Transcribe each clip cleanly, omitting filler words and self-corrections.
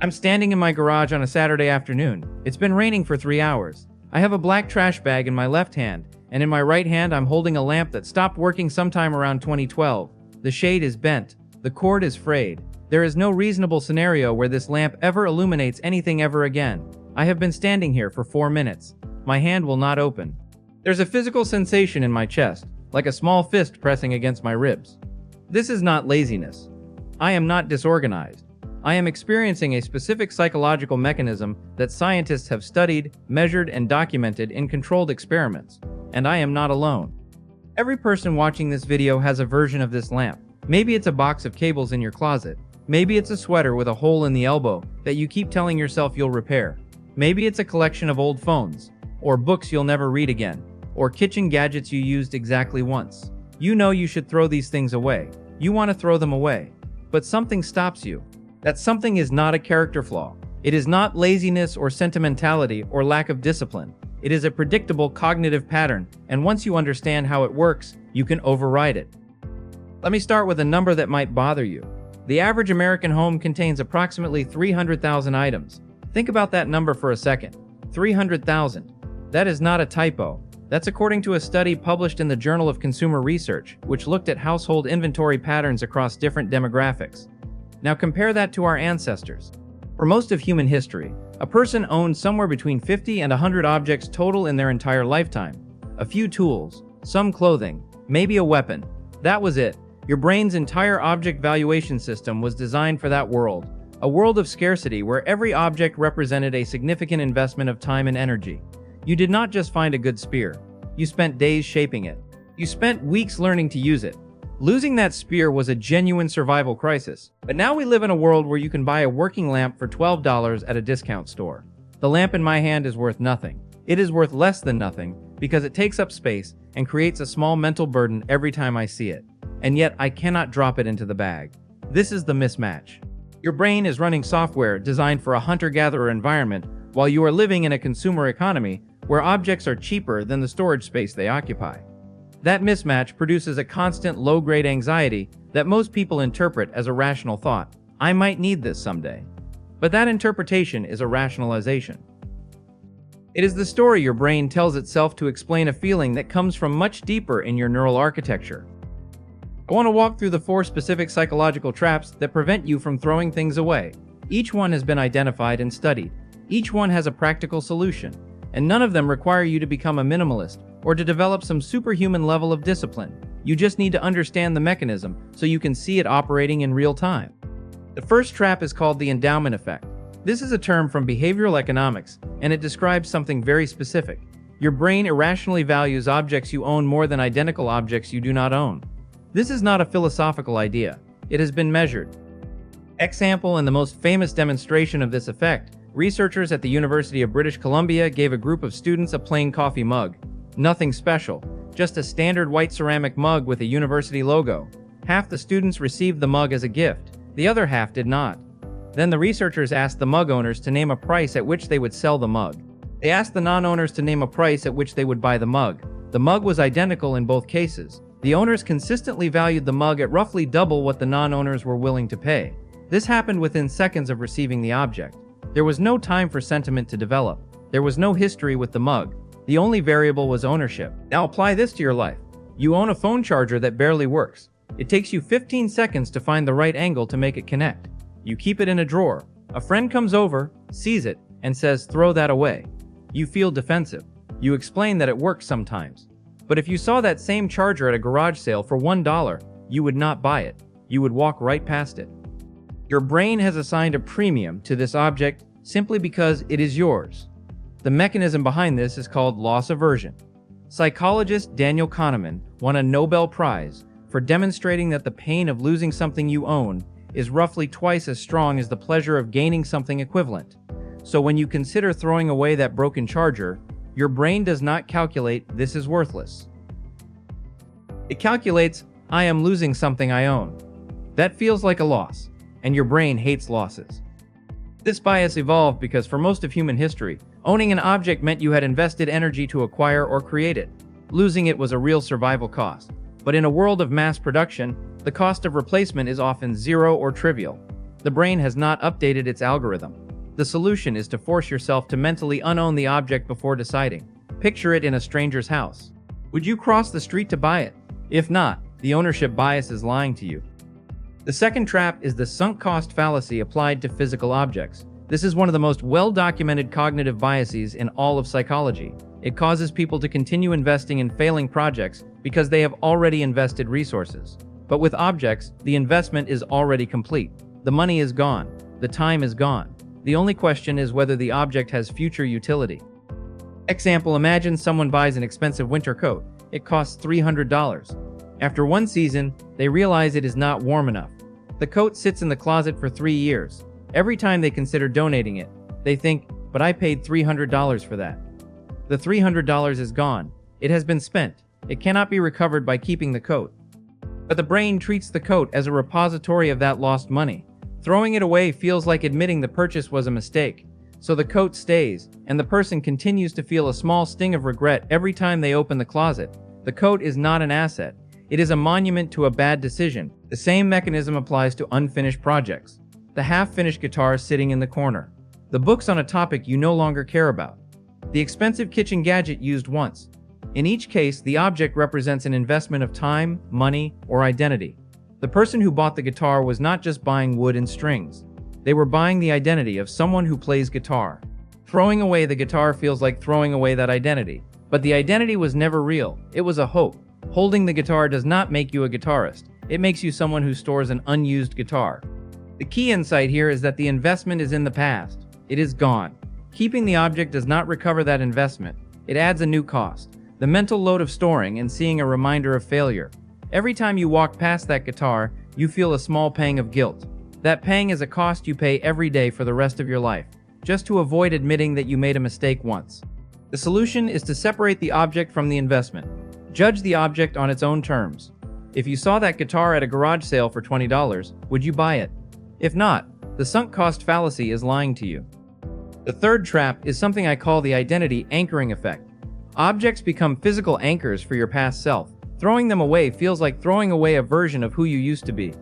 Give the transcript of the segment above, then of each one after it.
I'm standing in my garage on a Saturday afternoon. It's been raining for 3 hours. I have a black trash bag in my left hand, and in my right hand I'm holding a lamp that stopped working sometime around 2012. The shade is bent. The cord is frayed. There is no reasonable scenario where this lamp ever illuminates anything ever again. I have been standing here for 4 minutes. My hand will not open. There's a physical sensation in my chest, like a small fist pressing against my ribs. This is not laziness. I am not disorganized. I am experiencing a specific psychological mechanism that scientists have studied, measured, and documented in controlled experiments. And I am not alone. Every person watching this video has a version of this lamp. Maybe it's a box of cables in your closet. Maybe it's a sweater with a hole in the elbow that you keep telling yourself you'll repair. Maybe it's a collection of old phones, or books you'll never read again, or kitchen gadgets you used exactly once. You know you should throw these things away. You want to throw them away. But something stops you. That something is not a character flaw. It is not laziness or sentimentality or lack of discipline. It is a predictable cognitive pattern, and once you understand how it works, you can override it. Let me start with a number that might bother you. The average American home contains approximately 300,000 items. Think about that number for a second. 300,000. That is not a typo. That's according to a study published in the Journal of Consumer Research, which looked at household inventory patterns across different demographics. Now compare that to our ancestors. For most of human history, a person owned somewhere between 50 and 100 objects total in their entire lifetime. A few tools, some clothing, maybe a weapon. That was it. Your brain's entire object valuation system was designed for that world. A world of scarcity where every object represented a significant investment of time and energy. You did not just find a good spear. You spent days shaping it. You spent weeks learning to use it. Losing that spear was a genuine survival crisis. But now we live in a world where you can buy a working lamp for $12 at a discount store. The lamp in my hand is worth nothing. It is worth less than nothing because it takes up space and creates a small mental burden every time I see it. And yet I cannot drop it into the bag. This is the mismatch. Your brain is running software designed for a hunter-gatherer environment while you are living in a consumer economy where objects are cheaper than the storage space they occupy. That mismatch produces a constant low-grade anxiety that most people interpret as a rational thought. I might need this someday. But that interpretation is a rationalization. It is the story your brain tells itself to explain a feeling that comes from much deeper in your neural architecture. I want to walk through the 4 specific psychological traps that prevent you from throwing things away. Each one has been identified and studied. Each one has a practical solution, and none of them require you to become a minimalist or to develop some superhuman level of discipline. You just need to understand the mechanism so you can see it operating in real time. The first trap is called the endowment effect. This is a term from behavioral economics, and it describes something very specific. Your brain irrationally values objects you own more than identical objects you do not own. This is not a philosophical idea. It has been measured. Example and the most famous demonstration of this effect, researchers at the University of British Columbia gave a group of students a plain coffee mug. Nothing special, just a standard white ceramic mug with a university logo. Half the students received the mug as a gift, the other half did not. Then the researchers asked the mug owners to name a price at which they would sell the mug. They asked the non-owners to name a price at which they would buy the mug. The mug was identical in both cases. The owners consistently valued the mug at roughly double what the non-owners were willing to pay. This happened within seconds of receiving the object. There was no time for sentiment to develop. There was no history with the mug. The only variable was ownership. Now apply this to your life. You own a phone charger that barely works. It takes you 15 seconds to find the right angle to make it connect. You keep it in a drawer. A friend comes over, sees it, and says, "Throw that away." You feel defensive. You explain that it works sometimes. But if you saw that same charger at a garage sale for $1, you would not buy it. You would walk right past it. Your brain has assigned a premium to this object simply because it is yours. The mechanism behind this is called loss aversion. Psychologist Daniel Kahneman won a Nobel Prize for demonstrating that the pain of losing something you own is roughly twice as strong as the pleasure of gaining something equivalent. So when you consider throwing away that broken charger, your brain does not calculate "this is worthless." It calculates, "I am losing something I own." That feels like a loss, and your brain hates losses. This bias evolved because for most of human history, owning an object meant you had invested energy to acquire or create it. Losing it was a real survival cost. But in a world of mass production, the cost of replacement is often zero or trivial. The brain has not updated its algorithm. The solution is to force yourself to mentally unown the object before deciding. Picture it in a stranger's house. Would you cross the street to buy it? If not, the ownership bias is lying to you. The second trap is the sunk cost fallacy applied to physical objects. This is one of the most well-documented cognitive biases in all of psychology. It causes people to continue investing in failing projects because they have already invested resources. But with objects, the investment is already complete. The money is gone. The time is gone. The only question is whether the object has future utility. Example, imagine someone buys an expensive winter coat. It costs $300. After one season, they realize it is not warm enough. The coat sits in the closet for 3 years. Every time they consider donating it, they think, but I paid $300 for that. The $300 is gone. It has been spent. It cannot be recovered by keeping the coat. But the brain treats the coat as a repository of that lost money. Throwing it away feels like admitting the purchase was a mistake. So the coat stays, and the person continues to feel a small sting of regret every time they open the closet. The coat is not an asset. It is a monument to a bad decision. The same mechanism applies to unfinished projects. The half-finished guitar sitting in the corner. The books on a topic you no longer care about. The expensive kitchen gadget used once. In each case, the object represents an investment of time, money, or identity. The person who bought the guitar was not just buying wood and strings. They were buying the identity of someone who plays guitar. Throwing away the guitar feels like throwing away that identity. But the identity was never real. It was a hope. Holding the guitar does not make you a guitarist. It makes you someone who stores an unused guitar. The key insight here is that the investment is in the past. It is gone. Keeping the object does not recover that investment. It adds a new cost. The mental load of storing and seeing a reminder of failure. Every time you walk past that guitar, you feel a small pang of guilt. That pang is a cost you pay every day for the rest of your life, just to avoid admitting that you made a mistake once. The solution is to separate the object from the investment. Judge the object on its own terms. If you saw that guitar at a garage sale for $20, would you buy it? If not, the sunk cost fallacy is lying to you. The third trap is something I call the identity anchoring effect. Objects become physical anchors for your past self. Throwing them away feels like throwing away a version of who you used to be.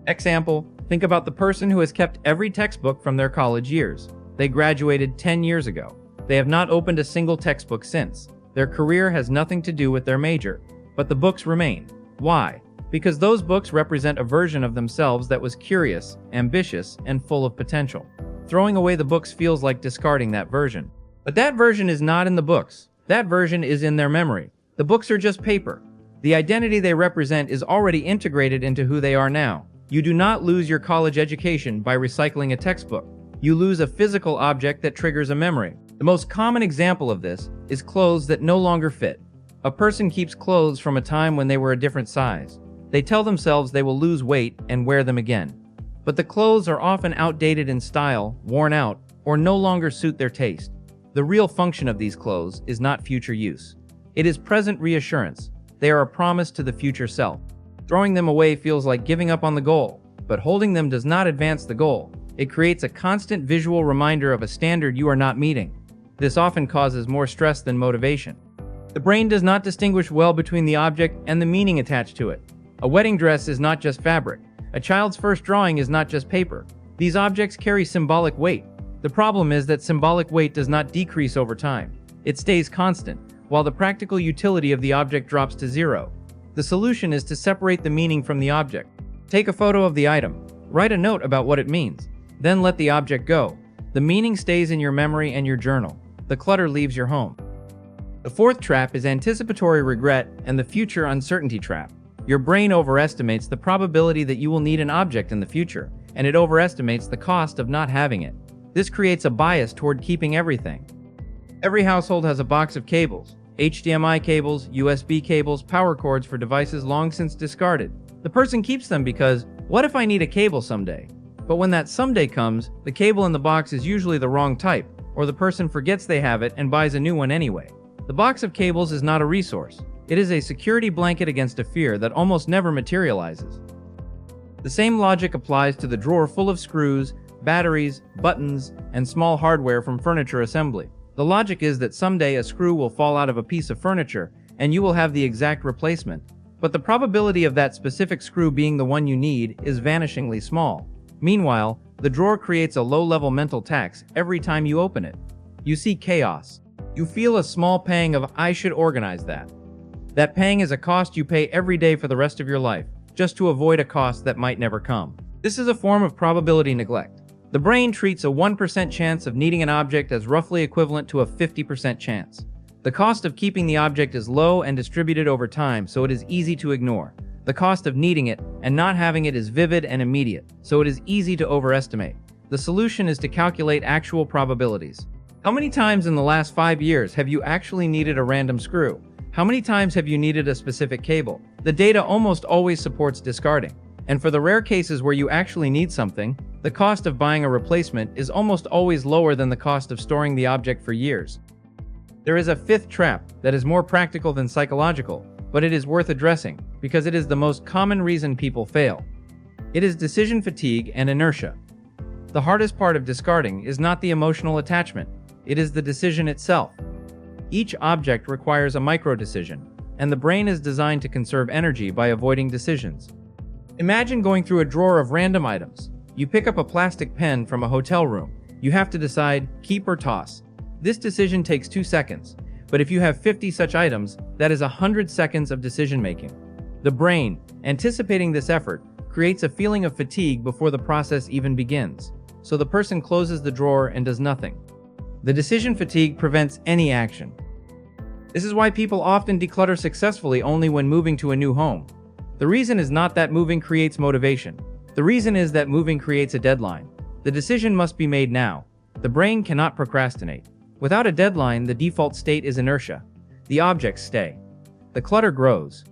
Example, think about the person who has kept every textbook from their college years. They graduated 10 years ago. They have not opened a single textbook since. Their career has nothing to do with their major, but the books remain. Why? Because those books represent a version of themselves that was curious, ambitious, and full of potential. Throwing away the books feels like discarding that version. But that version is not in the books. That version is in their memory. The books are just paper. The identity they represent is already integrated into who they are now. You do not lose your college education by recycling a textbook. You lose a physical object that triggers a memory. The most common example of this is clothes that no longer fit. A person keeps clothes from a time when they were a different size. They tell themselves they will lose weight and wear them again. But the clothes are often outdated in style, worn out, or no longer suit their taste. The real function of these clothes is not future use. It is present reassurance. They are a promise to the future self. Throwing them away feels like giving up on the goal, but holding them does not advance the goal. It creates a constant visual reminder of a standard you are not meeting. This often causes more stress than motivation. The brain does not distinguish well between the object and the meaning attached to it. A wedding dress is not just fabric. A child's first drawing is not just paper. These objects carry symbolic weight. The problem is that symbolic weight does not decrease over time. It stays constant, while the practical utility of the object drops to zero. The solution is to separate the meaning from the object. Take a photo of the item. Write a note about what it means. Then let the object go. The meaning stays in your memory and your journal. The clutter leaves your home. The fourth trap is anticipatory regret and the future uncertainty trap. Your brain overestimates the probability that you will need an object in the future, and it overestimates the cost of not having it. This creates a bias toward keeping everything. Every household has a box of cables. HDMI cables, USB cables, power cords for devices long since discarded. The person keeps them because, what if I need a cable someday? But when that someday comes, the cable in the box is usually the wrong type, or the person forgets they have it and buys a new one anyway. The box of cables is not a resource. It is a security blanket against a fear that almost never materializes. The same logic applies to the drawer full of screws, batteries, buttons, and small hardware from furniture assembly. The logic is that someday a screw will fall out of a piece of furniture and you will have the exact replacement. But the probability of that specific screw being the one you need is vanishingly small. Meanwhile, the drawer creates a low-level mental tax every time you open it. You see chaos. You feel a small pang of, "I should organize that." That pang is a cost you pay every day for the rest of your life, just to avoid a cost that might never come. This is a form of probability neglect. The brain treats a 1% chance of needing an object as roughly equivalent to a 50% chance. The cost of keeping the object is low and distributed over time, so it is easy to ignore. The cost of needing it and not having it is vivid and immediate, so it is easy to overestimate. The solution is to calculate actual probabilities. How many times in the last 5 years have you actually needed a random screw? How many times have you needed a specific cable? The data almost always supports discarding. And for the rare cases where you actually need something, the cost of buying a replacement is almost always lower than the cost of storing the object for years. There is a fifth trap that is more practical than psychological, but it is worth addressing because it is the most common reason people fail. It is decision fatigue and inertia. The hardest part of discarding is not the emotional attachment, it is the decision itself. Each object requires a micro-decision, and the brain is designed to conserve energy by avoiding decisions. Imagine going through a drawer of random items. You pick up a plastic pen from a hotel room. You have to decide, keep or toss. This decision takes 2 seconds, but if you have 50 such items, that is 100 seconds of decision-making. The brain, anticipating this effort, creates a feeling of fatigue before the process even begins, so the person closes the drawer and does nothing. The decision fatigue prevents any action. This is why people often declutter successfully only when moving to a new home. The reason is not that moving creates motivation. The reason is that moving creates a deadline. The decision must be made now. The brain cannot procrastinate. Without a deadline, the default state is inertia. The objects stay. The clutter grows.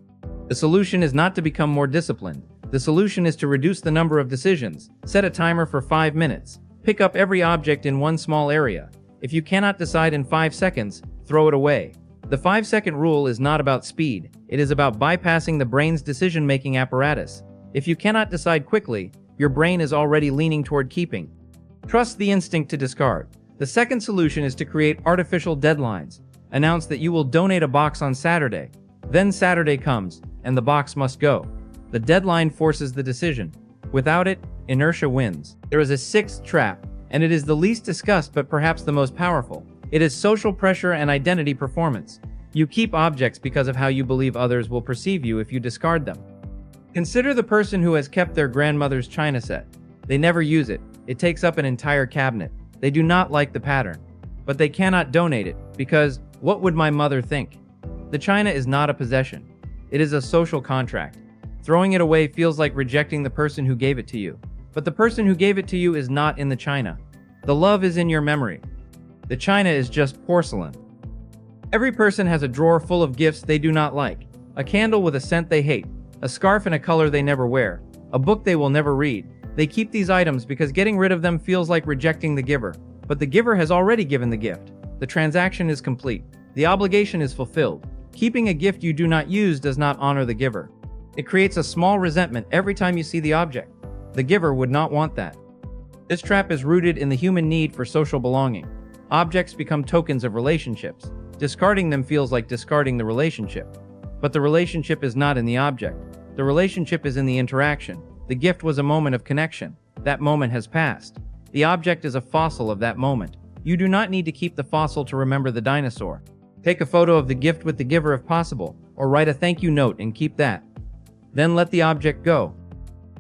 The solution is not to become more disciplined. The solution is to reduce the number of decisions. Set a timer for 5 minutes. Pick up every object in one small area. If you cannot decide in 5 seconds, throw it away. The 5-second rule is not about speed. It is about bypassing the brain's decision-making apparatus. If you cannot decide quickly, your brain is already leaning toward keeping. Trust the instinct to discard. The second solution is to create artificial deadlines. Announce that you will donate a box on Saturday. Then Saturday comes, and the box must go. The deadline forces the decision. Without it, inertia wins. There is a sixth trap, and it is the least discussed but perhaps the most powerful. It is social pressure and identity performance. You keep objects because of how you believe others will perceive you if you discard them. Consider the person who has kept their grandmother's china set. They never use it. It takes up an entire cabinet. They do not like the pattern, but they cannot donate it because, what would my mother think? The china is not a possession. It is a social contract. Throwing it away feels like rejecting the person who gave it to you. But the person who gave it to you is not in the china. The love is in your memory. The china is just porcelain. Every person has a drawer full of gifts they do not like. A candle with a scent they hate. A scarf in a color they never wear. A book they will never read. They keep these items because getting rid of them feels like rejecting the giver. But the giver has already given the gift. The transaction is complete. The obligation is fulfilled. Keeping a gift you do not use does not honor the giver. It creates a small resentment every time you see the object. The giver would not want that. This trap is rooted in the human need for social belonging. Objects become tokens of relationships. Discarding them feels like discarding the relationship. But the relationship is not in the object. The relationship is in the interaction. The gift was a moment of connection. That moment has passed. The object is a fossil of that moment. You do not need to keep the fossil to remember the dinosaur. Take a photo of the gift with the giver if possible, or write a thank you note and keep that. Then let the object go.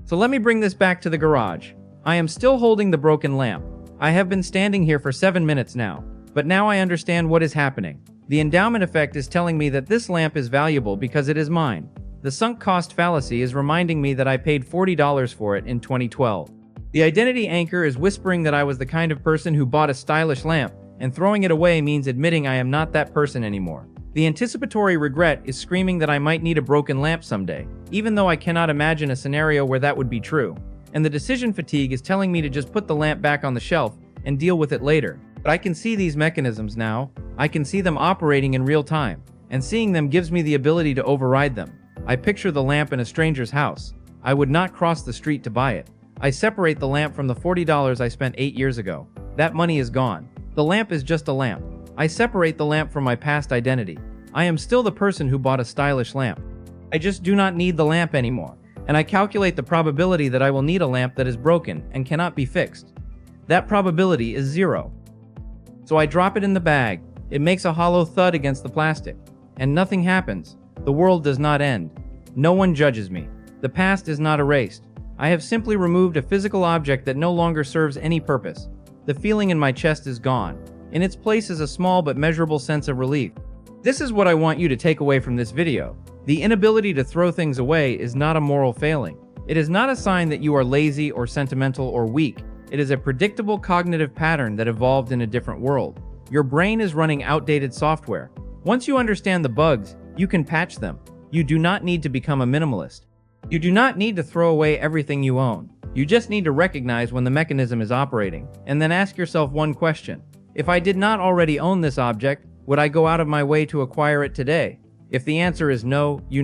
So let me bring this back to the garage. I am still holding the broken lamp. I have been standing here for 7 minutes now, but now I understand what is happening. The endowment effect is telling me that this lamp is valuable because it is mine. The sunk cost fallacy is reminding me that I paid $40 for it in 2012. The identity anchor is whispering that I was the kind of person who bought a stylish lamp, and throwing it away means admitting I am not that person anymore. The anticipatory regret is screaming that I might need a broken lamp someday, even though I cannot imagine a scenario where that would be true. And the decision fatigue is telling me to just put the lamp back on the shelf and deal with it later. But I can see these mechanisms now. I can see them operating in real time, and seeing them gives me the ability to override them. I picture the lamp in a stranger's house. I would not cross the street to buy it. I separate the lamp from the $40 I spent 8 years ago. That money is gone. The lamp is just a lamp. I separate the lamp from my past identity. I am still the person who bought a stylish lamp. I just do not need the lamp anymore. and I calculate the probability that I will need a lamp that is broken and cannot be fixed. That probability is 0. So I drop it in the bag. It makes a hollow thud against the plastic, and nothing happens. The world does not end. No one judges me. The past is not erased. I have simply removed a physical object that no longer serves any purpose. The feeling in my chest is gone. In its place is a small but measurable sense of relief. This is what I want you to take away from this video. The inability to throw things away is not a moral failing. It is not a sign that you are lazy or sentimental or weak. It is a predictable cognitive pattern that evolved in a different world. Your brain is running outdated software. Once you understand the bugs, you can patch them. You do not need to become a minimalist. You do not need to throw away everything you own. You just need to recognize when the mechanism is operating, and then ask yourself one question. If I did not already own this object, would I go out of my way to acquire it today? If the answer is no, you